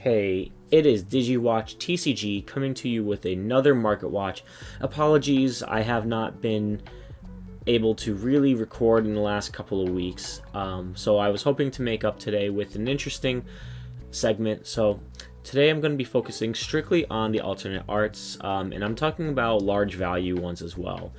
Hey, it is DigiWatchTCG coming to you with another Market Watch. Apologies, I have not been able to really record in the last couple of weeks, so I was hoping to make up today with an interesting segment. So today I'm going to be focusing strictly on the alternate arts, and I'm talking about large value ones as well.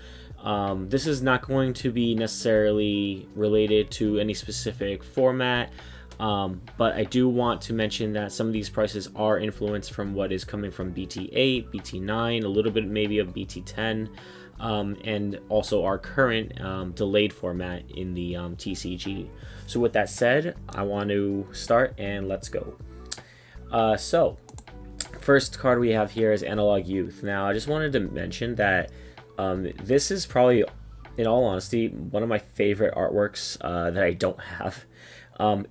This is not going to be necessarily related to any specific format. But I do want to mention that some of these prices are influenced from what is coming from BT8, BT9, a little bit maybe of BT10, and also our current delayed format in the TCG. So with that said, I want to start and let's go. So first card we have here is Analog Youth. Now I just wanted to mention that this is probably, in all honesty, one of my favorite artworks that I don't have.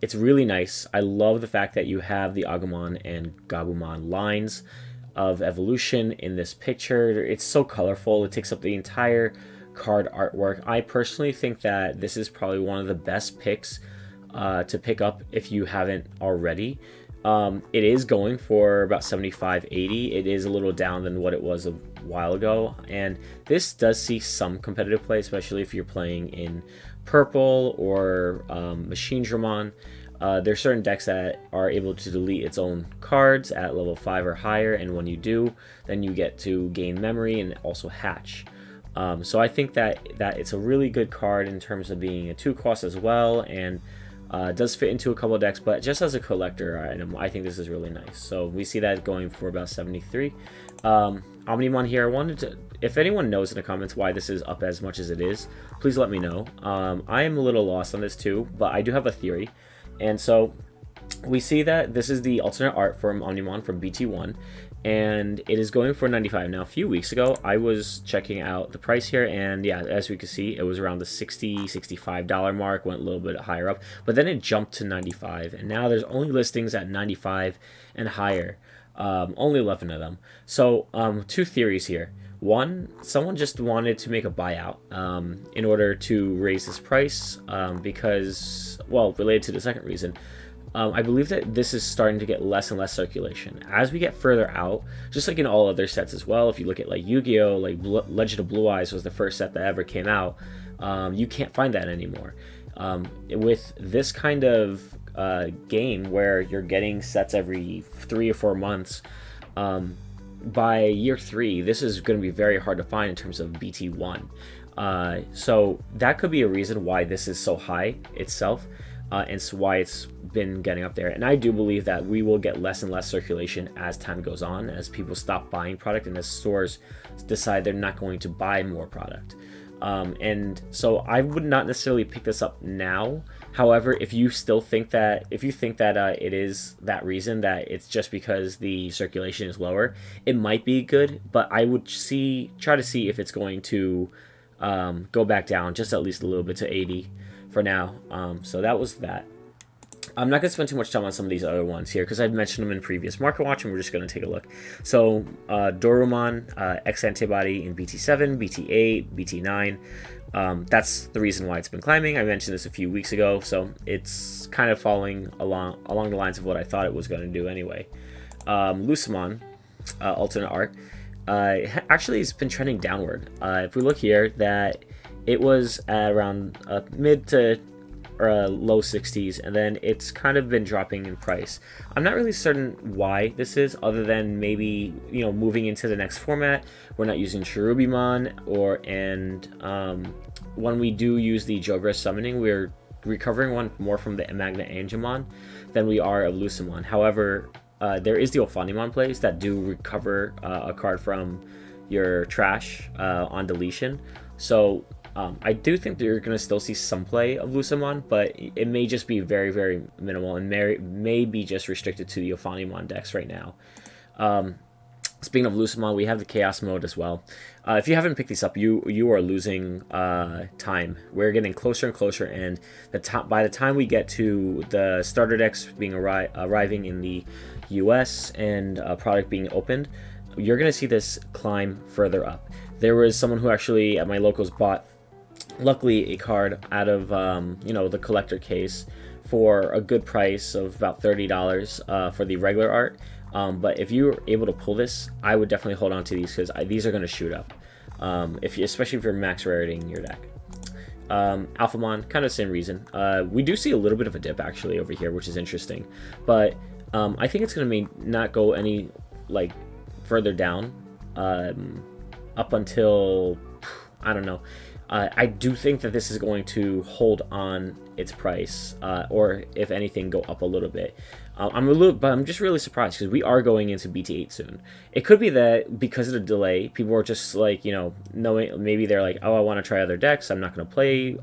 It's really nice. I love the fact that you have the Agumon and Garumon lines of evolution in this picture. It's so colorful. It takes up the entire card artwork. I personally think that this is probably one of the best picks to pick up if you haven't already. It is going for about $75.80. It is a little down than what it was a while ago, and this does see some competitive play, especially if you're playing in purple or Machine Dramon. There's certain decks that are able to delete its own cards at level 5 or higher, and when you do, then you get to gain memory and also hatch. So I think that it's a really good card in terms of being a 2-cost as well, and does fit into a couple of decks, but just as a collector item, I think this is really nice. So we see that going for about 73. Omnimon here, I wanted to, if anyone knows in the comments why this is up as much as it is, please let me know. I am a little lost on this too, but I do have a theory. And so we see that this is the alternate art from Omnimon from BT1, and it is going for $95. Now, a few weeks ago, I was checking out the price here, and yeah, as we can see, it was around the $60-$65 mark, went a little bit higher up, but then it jumped to $95, and now there's only listings at $95 and higher, only 11 of them. So, two theories here. One, someone just wanted to make a buyout in order to raise this price because, well, related to the second reason, I believe that this is starting to get less and less circulation. As we get further out, just like in all other sets as well, if you look at like Yu-Gi-Oh!, like Legend of Blue Eyes was the first set that ever came out, you can't find that anymore. With this kind of game where you're getting sets every 3 or 4 months, by year 3, this is going to be very hard to find in terms of BT1. So that could be a reason why this is so high itself. And so why it's been getting up there. And I do believe that we will get less and less circulation as time goes on, as people stop buying product and as stores decide they're not going to buy more product. And so I would not necessarily pick this up now. However, if you think that it is that reason, that it's just because the circulation is lower, it might be good, but I would try to see if it's going to go back down just at least a little bit to 80 for now. So that was that. I'm not going to spend too much time on some of these other ones here because I've mentioned them in previous Market Watch, and we're just going to take a look. So Garumon, X Antibody in BT7, BT8, BT9. That's the reason why it's been climbing. I mentioned this a few weeks ago, so it's kind of following along the lines of what I thought it was going to do anyway. Lucemon, alternate art, actually has been trending downward. If we look here, that it was at around mid to low 60s, and then it's kind of been dropping in price. I'm not really certain why this is, other than maybe, you know, moving into the next format, we're not using Cherubimon, and when we do use the Jogress summoning, we're recovering one more from the Magna Engimon than we are of Lucemon. However, there is the Alphamon plays that do recover a card from your trash on deletion. So I do think that you're going to still see some play of Lucemon, but it may just be very, very minimal and may be just restricted to the Alphamon decks right now. Speaking of Lucemon, we have the Chaos mode as well. If you haven't picked these up, you are losing time. We're getting closer and closer, and by the time we get to the starter decks being arriving in the US and product being opened, you're going to see this climb further up. There was someone who actually at my locals bought, luckily, a card out of the collector case for a good price of about $30 for the regular art. But if you're able to pull this, I would definitely hold on to these, because these are going to shoot up, especially if you're max raritying your deck. Alphamon, kind of the same reason. We do see a little bit of a dip actually over here, which is interesting, but I think it's going to not go any like further down up until, I don't know. I do think that this is going to hold on its price, or if anything, go up a little bit. I'm just really surprised, because we are going into BT8 soon. It could be that because of the delay, people are just like, knowing, maybe they're like, oh, I want to try other decks. I'm not going to play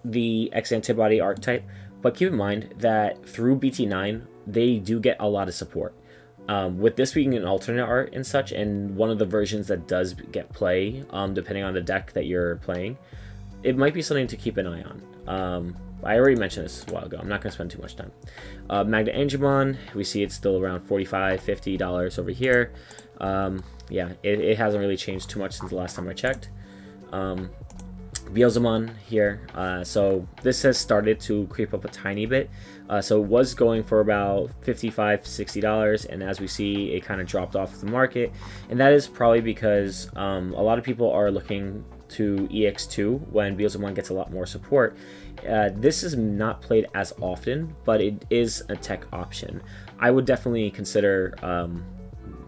the X Antibody archetype. But keep in mind that through BT9, they do get a lot of support. With this being an alternate art and such, and one of the versions that does get play, depending on the deck that you're playing, it might be something to keep an eye on. I already mentioned this a while ago. I'm not going to spend too much time. Magna Engimon, we see it's still around $45, $50 over here. Yeah, it hasn't really changed too much since the last time I checked. Beelzemon here. So this has started to creep up a tiny bit. So it was going for about $55, $60, and as we see, it kind of dropped off the market. And that is probably because a lot of people are looking to EX2 when Beelzemon gets a lot more support. This is not played as often, but it is a tech option. I would definitely consider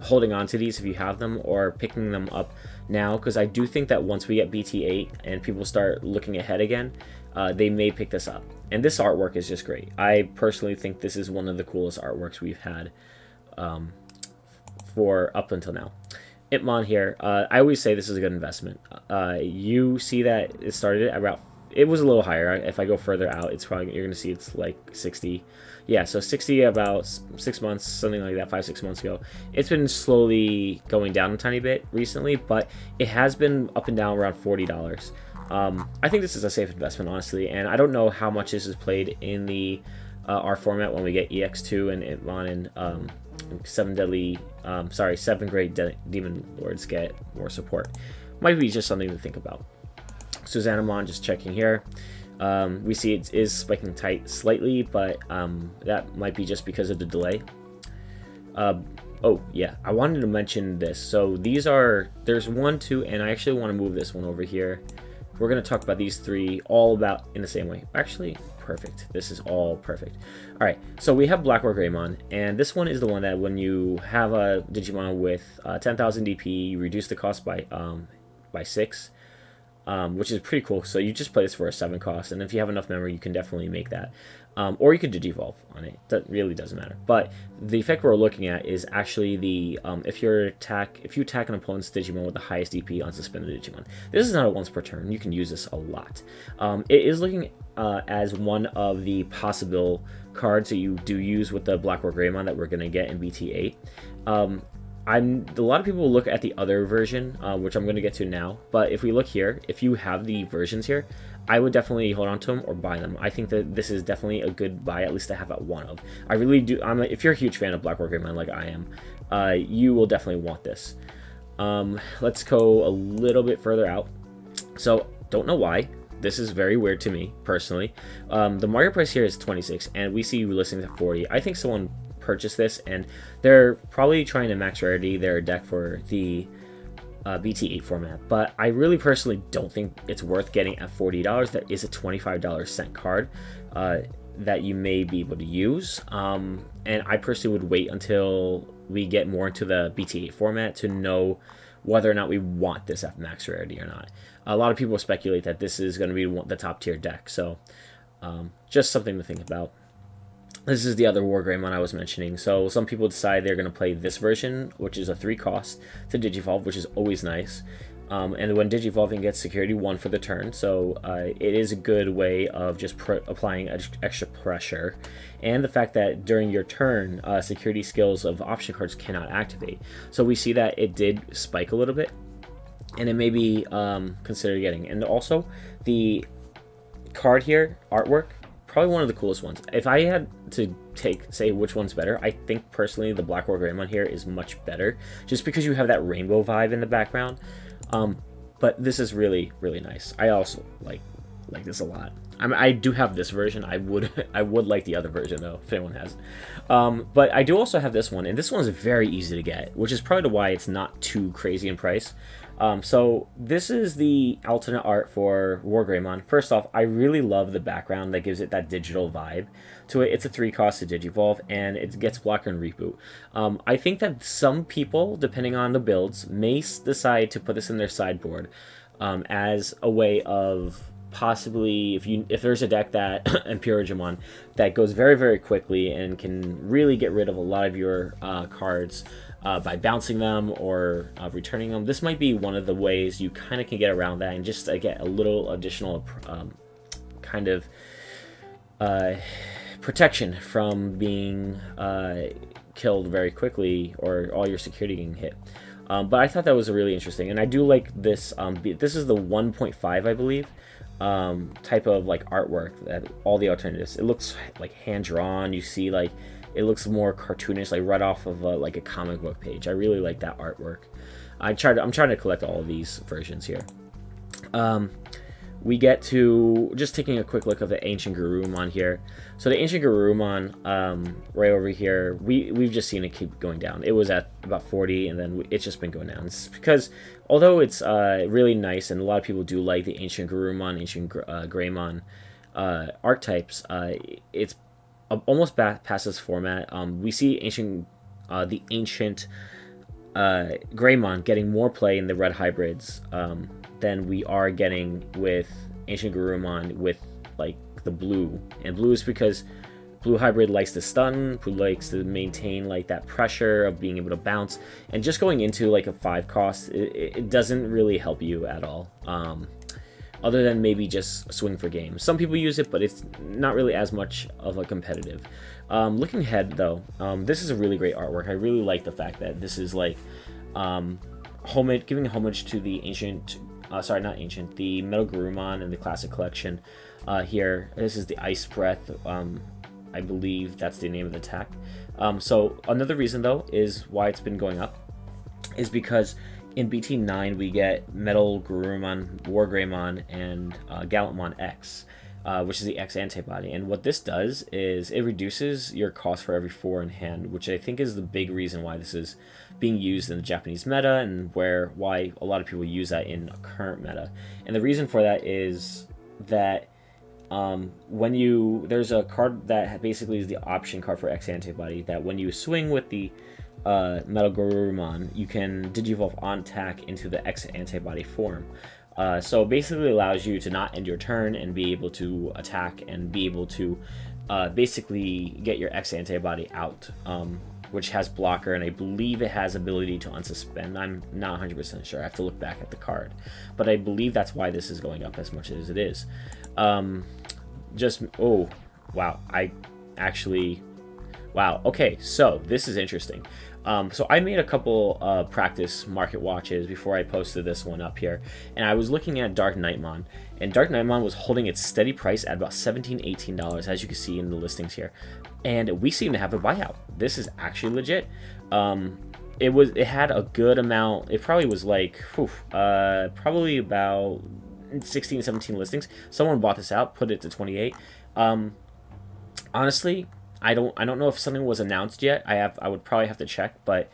holding on to these if you have them, or picking them up now, because I do think that once we get BT8 and people start looking ahead again, they may pick this up. And this artwork is just great. I personally think this is one of the coolest artworks we've had for up until now. Amon here, I always say this is a good investment. You see that it started at about, it was a little higher. If I go further out, it's probably, you're going to see it's like 60. Yeah, so 60 about 6 months, something like that, 5-6 months ago. It's been slowly going down a tiny bit recently, but it has been up and down around $40. I think this is a safe investment, honestly, and I don't know how much this is played in the our format when we get EX2 and Amon and 7 grade Demon Lords get more support. Might be just something to think about. Susanamon, just checking here. We see it is spiking tight slightly, but that might be just because of the delay. Oh yeah, I wanted to mention this. So these are, there's 1, 2, and I actually want to move this one over here. We're going to talk about these 3 all about in the same way. Actually, perfect. This is all perfect. All right, so we have Black Wargreymon, and this one is the one that when you have a Digimon with 10,000 DP, you reduce the cost by 6. Which is pretty cool. So you just play this for a 7 cost, and if you have enough memory, you can definitely make that. Or you could Digivolve on it. That really doesn't matter. But the effect we're looking at is actually the if you attack an opponent's Digimon with the highest DP on suspended Digimon. This is not a once per turn. You can use this a lot. It is looking as one of the possible cards that you do use with the Black Wargreymon that we're going to get in BT8. A lot of people will look at the other version, which I'm going to get to now. But if we look here, if you have the versions here, I would definitely hold on to them or buy them. I think that this is definitely a good buy, at least to have at one of. I really do. If you're a huge fan of Black Wargreymon like I am, you will definitely want this. Let's go a little bit further out. So, don't know why. This is very weird to me, personally. The market price here is 26, and we see listings at 40. I think someone purchase this, and they're probably trying to max rarity their deck for the BT8 format, but I really personally don't think it's worth getting at $40. That is a $25 cent card that you may be able to use, and I personally would wait until we get more into the BT8 format to know whether or not we want this at max rarity or not. A lot of people speculate that this is going to be the top tier deck, so just something to think about. This is the other Wargreymon I was mentioning. So some people decide they're going to play this version, which is a 3 cost to Digivolve, which is always nice. And when Digivolving gets security 1 for the turn, so it is a good way of just applying extra pressure. And the fact that during your turn, security skills of option cards cannot activate. So we see that it did spike a little bit, and it may be considered getting. And also, the card here, artwork, probably one of the coolest ones. If I had to say which one's better, I think personally the Black Wargreymon here is much better, just because you have that rainbow vibe in the background. But this is really, really nice. I also like this a lot. I do have this version. I would I would like the other version though, if anyone has. But I do also have this one, and this one's very easy to get, which is probably why it's not too crazy in price. So this is the alternate art for Wargreymon. First off, I really love the background that gives it that digital vibe to it. It's a 3-cost to Digivolve, and it gets blocker and reboot. I think that some people, depending on the builds, may decide to put this in their sideboard as a way of possibly if there's a deck that Digimon that goes very very quickly and can really get rid of a lot of your cards by bouncing them or returning them. This might be one of the ways you kind of can get around that and just get a little additional kind of protection from being killed very quickly or all your security getting hit. But I thought that was really interesting, and I do like this. This is the 1.5, I believe, type of like artwork that all the alternatives. It looks like hand drawn. You see, like it looks more cartoonish, like right off of like a comic book page. I really like that artwork. I'm trying to collect all of these versions here. We get to just taking a quick look at the Ancient Garumon here. So the Ancient Garumon, right over here, we've just seen it keep going down. It was at about 40, and then it's just been going down. It's because although it's really nice, and a lot of people do like the Ancient Garumon, Ancient Greymon archetypes, it's almost past this format. We see the Ancient Greymon getting more play in the red hybrids than we are getting with Ancient Garumon with like the blue. And blue is because blue hybrid likes to stun, blue likes to maintain like that pressure of being able to bounce, and just going into like a 5-cost, it doesn't really help you at all. Other than maybe just swing for game. Some people use it, but it's not really as much of a competitive. Looking ahead though, this is a really great artwork. I really like the fact that this is like giving homage to the ancient, the Metal Garumon and the Classic Collection. Here, this is the Ice Breath. I believe that's the name of the attack. So another reason though is why it's been going up is because in BT9 we get Metal Garumon, Wargreymon, and Gallantmon X, which is the X antibody. And what this does is it reduces your cost for every 4 in hand, which I think is the big reason why this is being used in the Japanese meta, and why a lot of people use that in current meta. And the reason for that is that there's a card that basically is the option card for X antibody, that when you swing with the Metal Garumon, you can Digivolve on attack into the X antibody form. So basically allows you to not end your turn and be able to attack and be able to basically get your X antibody out, which has blocker, and I believe it has ability to unsuspend. I'm not 100% sure. I have to look back at the card, but I believe that's why this is going up as much as it is. Oh wow, wow. Okay, so this is interesting. So I made a couple practice market watches before I posted this one up here, and I was looking at Dark Knightmon, and Dark Knightmon was holding its steady price at about $17-18, as you can see in the listings here, and we seem to have a buyout. This is actually legit. It had a good amount. It probably was like probably about 16, 17 listings. Someone bought this out, put it to 28. Honestly, I don't know if something was announced yet. I would probably have to check, but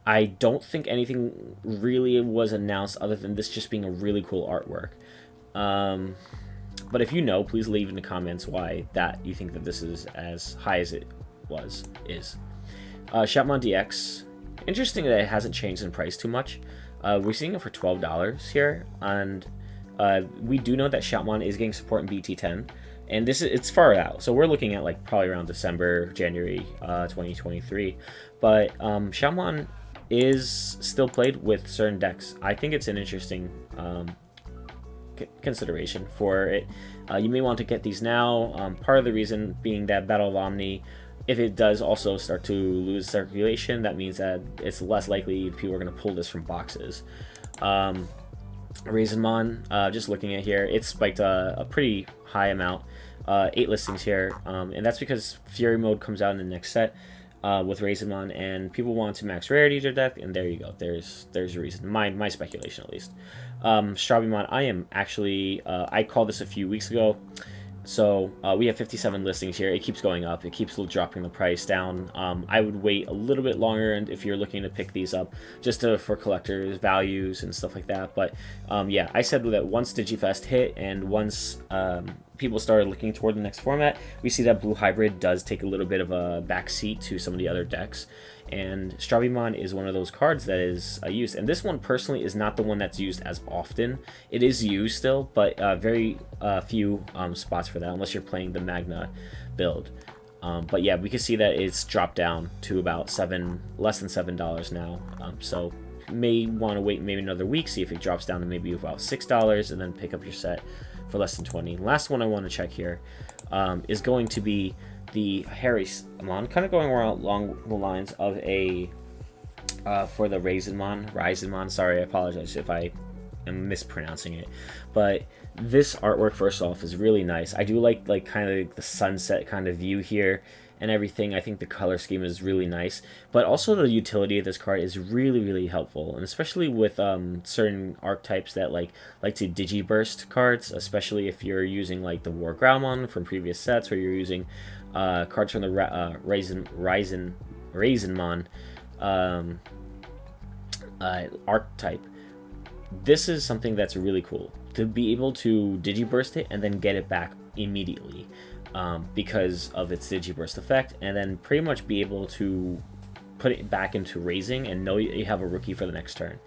I don't think anything really was announced other than this just being a really cool artwork. But if you know, please leave in the comments why that you think that this is as high as it is. Shopmon DX. Interesting that it hasn't changed in price too much. We're seeing it for $12 here, and we do know that Shopmon is getting support in BT10. And it's far out, so we're looking at like probably around December, January 2023. But Shopmon is still played with certain decks. I think it's an interesting consideration for it. You may want to get these now. Part of the reason being that Battle of Omni, if it does also start to lose circulation, that means that it's less likely people are going to pull this from boxes. Raisinmon, just looking at here, it spiked a pretty high amount, 8 listings here, and that's because Fury Mode comes out in the next set with Raisinmon, and people want to max rarity their deck, and there you go. There's a reason. My speculation at least. Strawbymon, I am actually I called this a few weeks ago. So we have 57 listings here. It keeps going up. It keeps dropping the price down. I would wait a little bit longer, and if you're looking to pick these up, just for collectors' values and stuff like that. But yeah, I said that once DigiFest hit and once people started looking toward the next format, we see that Blue Hybrid does take a little bit of a backseat to some of the other decks. And Stravimon is one of those cards that is used. And this one personally is not the one that's used as often. It is used still, but very few spots for that, unless you're playing the Magna build. But yeah, we can see that it's dropped down to about less than $7 now. So may want to wait maybe another week, see if it drops down to maybe about $6, and then pick up your set for less than 20. Last one I want to check here is going to be the Amon, kind of going along the lines of a for the Raizenmon. Sorry, I apologize if I am mispronouncing it, but this artwork, first off, is really nice. I do like kind of the sunset kind of view here and everything. I think the color scheme is really nice, but also the utility of this card is really helpful, and especially with certain archetypes that like to digiburst cards, especially if you're using like the Wargreymon from previous sets, or you're using cards from the Raizenmon archetype. This is something that's really cool, to be able to digiburst it and then get it back immediately because of its digiburst effect, and then pretty much be able to put it back into raising and know you have a rookie for the next turn.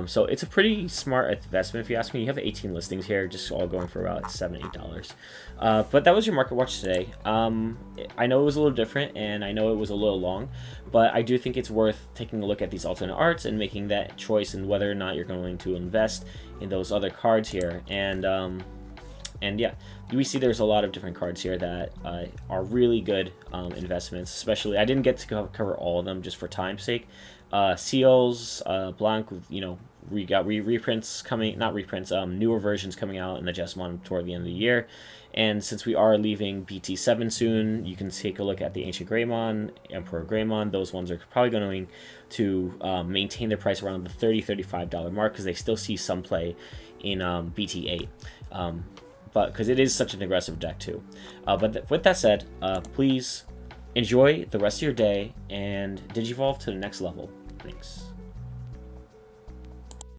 So it's a pretty smart investment if you ask me. You have 18 listings here, just all going for about $7-8. But that was your Market Watch today. I know it was a little different, and I know it was a little long, but I do think it's worth taking a look at these alternate arts and making that choice and whether or not you're going to invest in those other cards here. And yeah, we see there's a lot of different cards here that are really good investments. Especially, I didn't get to cover all of them just for time's sake. Seals, Blanc, we got reprints coming, not reprints, newer versions coming out in the Jessamon toward the end of the year. And since we are leaving BT7 soon, you can take a look at the Ancient Greymon, Emperor Greymon. Those ones are probably going to maintain their price around the $30-$35 mark, because they still see some play in BT8. But because it is such an aggressive deck too. But with that said, please enjoy the rest of your day and digivolve to the next level. Thanks.